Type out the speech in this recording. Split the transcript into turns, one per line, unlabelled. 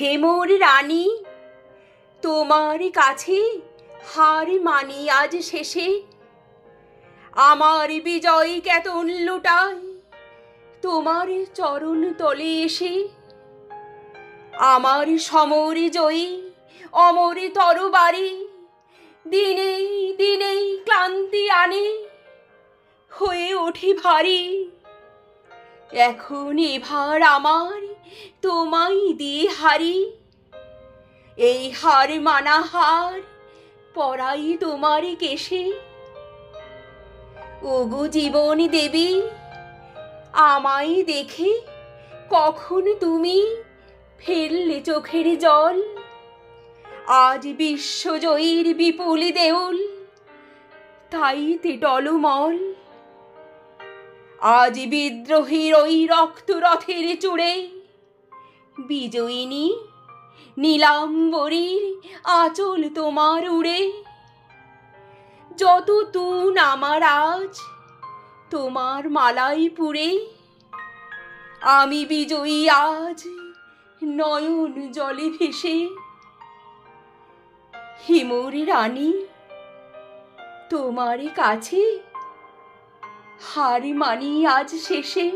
হে মোর রানী, তোমার কাছে হার মানি আজ শেষে। আমার বিজয় কেতন লুটাই তোমার চরণ তলে এসে। আমার সমর জয়ী অমর তরবারি দিনে দিনে ক্লান্তি আনে, হয়ে ওঠে ভারী। এখন এবার আমার তোমায় দিয়ে হারি, এই হার মানা হার পরাই তোমার কেশে। ওগো জীবন দেবী, আমায় দেখে কখন তুমি ফেললে চোখের জল। আজ বিশ্বজয়ীর বিপুল দেউল তাইতে টলমল। আজ বিদ্রোহীর ওই রক্তরথের চূড়ে বিজয়িনী নীলাম্বরীর আঁচল তোমার উড়ে। যত তুন আমার আজ তোমার মালাই পুরে, আমি বিজয়ী আজ নয়ন জলে ভেসে। হে মোর রানী, তোমার কাছে হার মানি আজ শেষে।